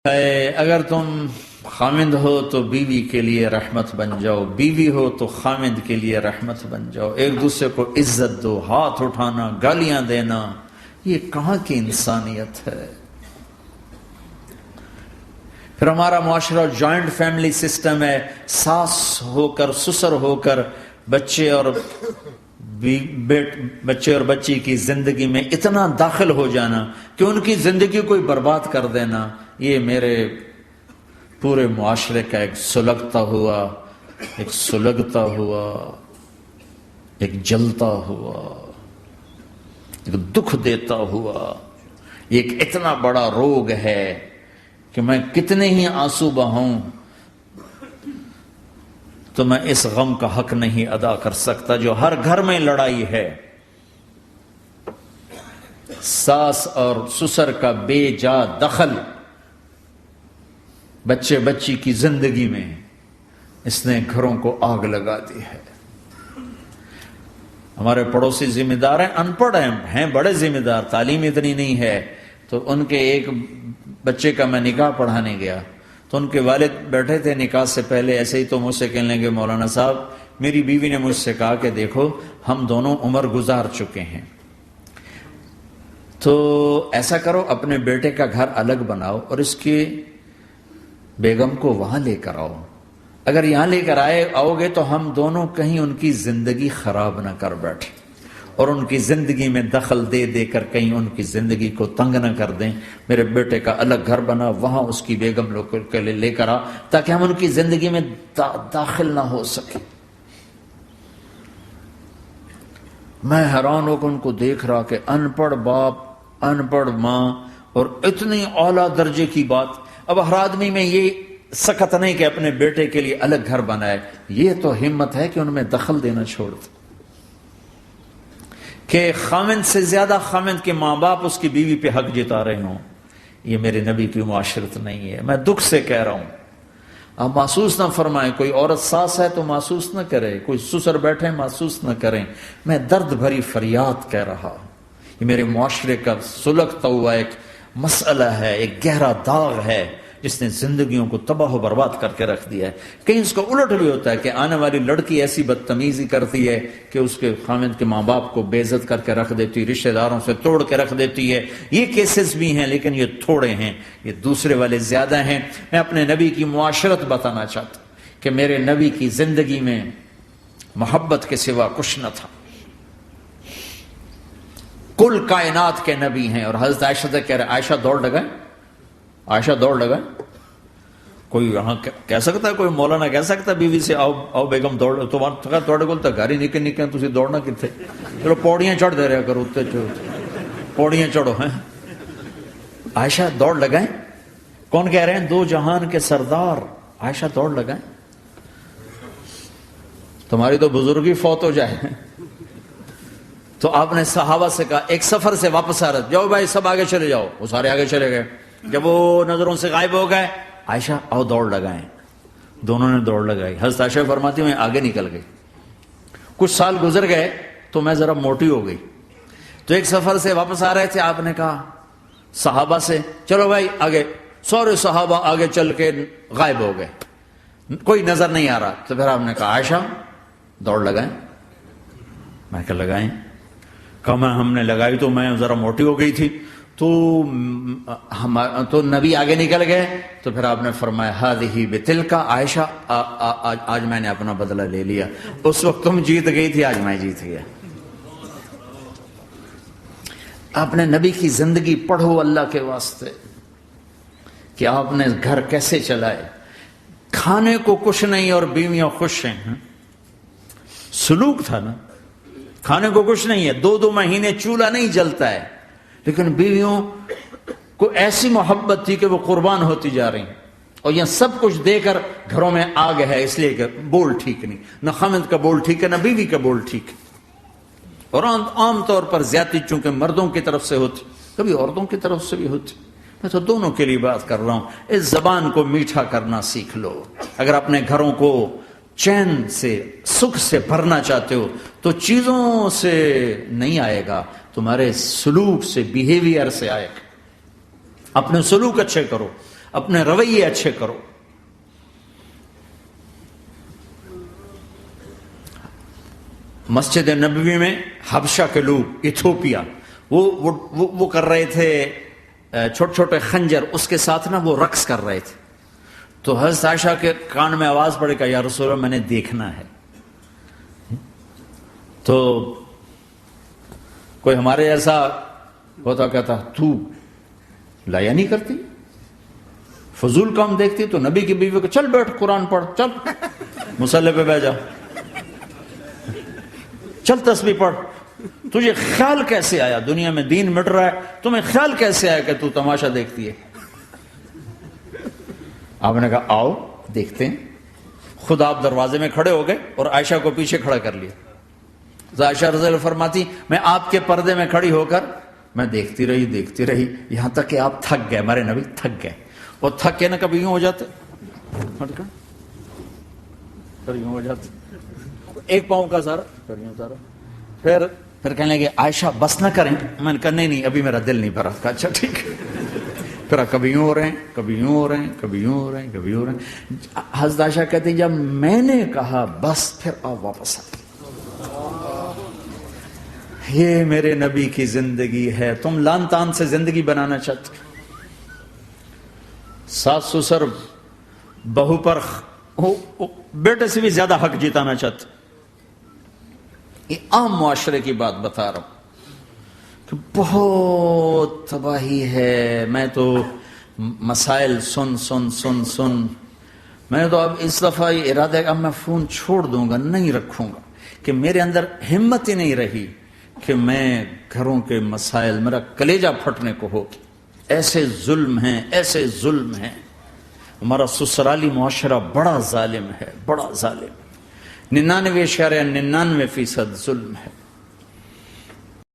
اگر تم خامند ہو تو بیوی کے لیے رحمت بن جاؤ، بیوی ہو تو خامند کے لیے رحمت بن جاؤ، ایک دوسرے کو عزت دو، ہاتھ اٹھانا، گالیاں دینا، یہ کہاں کی انسانیت ہے؟ پھر ہمارا معاشرہ جوائنٹ فیملی سسٹم ہے، ساس ہو کر سسر ہو کر بچے اور بچی کی زندگی میں اتنا داخل ہو جانا کہ ان کی زندگی کو برباد کر دینا، یہ میرے پورے معاشرے کا ایک سلگتا ہوا ایک جلتا ہوا ایک دکھ دیتا ہوا ایک اتنا بڑا روگ ہے کہ میں کتنے ہی آنسو بہاؤں تو میں اس غم کا حق نہیں ادا کر سکتا جو ہر گھر میں لڑائی ہے، ساس اور سسر کا بے جا دخل بچی کی زندگی میں، اس نے گھروں کو آگ لگا دی ہے۔ ہمارے پڑوسی ذمہ دار ہیں، ان پڑھ ہیں بڑے ذمہ دار، تعلیم اتنی نہیں ہے، تو ان کے ایک بچے کا میں نکاح پڑھانے گیا تو ان کے والد بیٹھے تھے نکاح سے پہلے، ایسے ہی تو مجھ سے کہنے لگے مولانا صاحب میری بیوی نے مجھ سے کہا کہ دیکھو ہم دونوں عمر گزار چکے ہیں، تو ایسا کرو اپنے بیٹے کا گھر الگ بناؤ اور اس کی بیگم کو وہاں لے کر آؤ، اگر یہاں لے کر آؤ گے تو ہم دونوں کہیں ان کی زندگی خراب نہ کر بیٹھیں اور ان کی زندگی میں دخل دے کر کہیں ان کی زندگی کو تنگ نہ کر دیں، میرے بیٹے کا الگ گھر بنا، وہاں اس کی بیگم لوگ کے لے لے کر آ تاکہ ہم ان کی زندگی میں داخل نہ ہو سکے۔ میں حیران ہو کر ان کو دیکھ رہا کہ ان پڑھ باپ، ان پڑھ ماں، اور اتنی اعلیٰ درجے کی بات۔ اب ہر آدمی میں یہ سخت نہیں کہ اپنے بیٹے کے لیے الگ گھر بنائے، یہ تو ہمت ہے کہ ان میں دخل دینا چھوڑ دے، کہ خامند سے زیادہ خامند کے ماں باپ اس کی بیوی پہ حق جتا رہے ہوں، یہ میرے نبی کی معاشرت نہیں ہے۔ میں دکھ سے کہہ رہا ہوں، آپ محسوس نہ فرمائیں، کوئی عورت ساس ہے تو محسوس نہ کرے، کوئی سسر بیٹھے محسوس نہ کریں، میں درد بھری فریاد کہہ رہا ہوں، یہ میرے معاشرے کا سلگتا ہوا ایک مسئلہ ہے، ایک گہرا داغ ہے جس نے زندگیوں کو تباہ و برباد کر کے رکھ دیا ہے۔ کہیں اس کا الٹ بھی ہوتا ہے کہ آنے والی لڑکی ایسی بدتمیزی کرتی ہے کہ اس کے خامند کے ماں باپ کو بے عزت کر کے رکھ دیتی، رشتہ داروں سے توڑ کے رکھ دیتی ہے، یہ کیسز بھی ہیں لیکن یہ تھوڑے ہیں، یہ دوسرے والے زیادہ ہیں۔ میں اپنے نبی کی معاشرت بتانا چاہتا ہوں کہ میرے نبی کی زندگی میں محبت کے سوا کچھ نہ تھا، کل کائنات کے نبی ہیں۔ اور حضرت عائشہ سے کہہ رہے عائشہ دوڑ لگائیں، عائشہ دوڑ لگائیں۔ کوئی یہاں کہہ سکتا ہے، کوئی مولانا کہہ سکتا ہے بیوی سے آؤ بیگم دوڑ، تھوڑے کو تو گھر ہی نکل تھی دوڑنا کتنے، چلو پوڑیاں چڑھ دے رہے کرو، پوڑیاں چڑھو ہیں۔ عائشہ دوڑ لگائیں، کون کہہ رہے ہیں؟ دو جہان کے سردار عائشہ دوڑ لگائیں، تمہاری تو بزرگی فوت ہو جائے۔ تو آپ نے صحابہ سے کہا ایک سفر سے واپس آ رہے، جاؤ بھائی سب آگے چلے جاؤ، وہ سارے آگے چلے گئے۔ جب وہ نظروں سے غائب ہو گئے، عائشہ آؤ دوڑ لگائیں، دونوں نے دوڑ لگائی۔ حضرت عائشہ فرماتی میں آگے نکل گئی، کچھ سال گزر گئے تو میں ذرا موٹی ہو گئی، تو ایک سفر سے واپس آ رہے تھے، آپ نے کہا صحابہ سے چلو بھائی آگے، سارے صحابہ آگے چل کے غائب ہو گئے، کوئی نظر نہیں آ رہا، تو پھر آپ نے کہا عائشہ دوڑ لگائیں۔ میں کہا لگائیں، کہا ہم نے لگائی تو میں ذرا موٹی ہو گئی تھی، تو نبی آگے نکل گئے، تو پھر آپ نے فرمایا ہذہ بتلک، عائشہ آج میں نے اپنا بدلہ لے لیا، اس وقت تم جیت گئی تھی، آج میں جیت گیا۔ آپ نے نبی کی زندگی پڑھو اللہ کے واسطے کہ آپ نے گھر کیسے چلائے، کھانے کو کچھ نہیں اور بیویاں خوش ہیں، سلوک تھا نا، کھانے کو کچھ نہیں ہے، 2 مہینے چولہا نہیں جلتا ہے، لیکن بیویوں کو ایسی محبت تھی کہ وہ قربان ہوتی جا رہی ہیں، اور یہ سب کچھ دے کر گھروں میں آگ ہے، اس لیے کہ بول ٹھیک نہیں، نہ خامد کا بول ٹھیک ہے نہ بیوی کا بول ٹھیک ہے۔ اور عام طور پر زیادتی چونکہ مردوں کی طرف سے ہوتی، کبھی عورتوں کی طرف سے بھی ہوتی، میں تو دونوں کے لیے بات کر رہا ہوں۔ اس زبان کو میٹھا کرنا سیکھ لو، اگر اپنے گھروں کو چین سے سکھ سے بھرنا چاہتے ہو تو چیزوں سے نہیں آئے گا، تمہارے سلوک سے، بیہیویئر سے آئے گا۔ اپنے سلوک اچھے کرو، اپنے رویے اچھے کرو. مسجد نبوی میں حبشہ کے لوگ، ایتھوپیا، وہ کر رہے تھے چھوٹے چھوٹے خنجر، اس کے ساتھ نا وہ رقص کر رہے تھے. تو حضرت عائشہ کے کان میں آواز پڑے کہ یا رسول اللہ میں نے دیکھنا ہے. تو کوئی ہمارے ایسا ہوتا کہتا تو لایا نہیں کرتی، فضول کام دیکھتی. تو نبی کی بیوی کو چل بیٹھ قرآن پڑھ، چل مصلی پہ بیٹھ جا، چل تسبیح پڑھ. تجھے خیال کیسے آیا؟ دنیا میں دین مٹ رہا ہے، تمہیں خیال کیسے آیا کہ تو تماشا دیکھتی ہے؟ آپ نے کہا آؤ دیکھتے ہیں. خود آپ دروازے میں کھڑے ہو گئے اور عائشہ کو پیچھے کھڑا کر لیا. عائشہ رضی اللہ فرماتی میں آپ کے پردے میں کھڑی ہو کر میں دیکھتی رہی یہاں تک کہ آپ تھک گئے. ہمارے نبی تھک گئے، اور تھک کے نا کبھی یوں ہو جاتے، یوں ہو جاتے، ایک پاؤں کا سارا، پھر کہنے لگے عائشہ بس نہ کریں. میں نے کہا نہیں ابھی میرا دل نہیں بھرا. اچھا ٹھیک ہے. پھر کبھی یوں ہو رہے ہیں، کبھی یوں ہو رہے ہیں، کبھی یوں ہو رہے ہیں، کبھی یوں ہو رہے ہیں. حضرت عائشہ کہتے ہیں جب میں نے کہا بس، پھر آپ واپس آ گئے. یہ میرے نبی کی زندگی ہے. تم لان تان سے زندگی بنانا چاہتے، ساس سسر بہو پر بیٹے سے بھی زیادہ حق جتانا چاہتے. یہ عام معاشرے کی بات بتا رہا ہوں کہ بہت تباہی ہے. میں تو مسائل سن میں تو اب اس دفعہ یہ ارادہ ہے کہ اب میں فون چھوڑ دوں گا، نہیں رکھوں گا، کہ میرے اندر ہمت ہی نہیں رہی کہ میں گھروں کے مسائل، میرا کلیجہ پھٹنے کو ہو. ایسے ظلم ہیں، ایسے ظلم ہیں. ہمارا سسرالی معاشرہ بڑا ظالم ہے، بڑا ظالم. 99.99% ظلم ہے.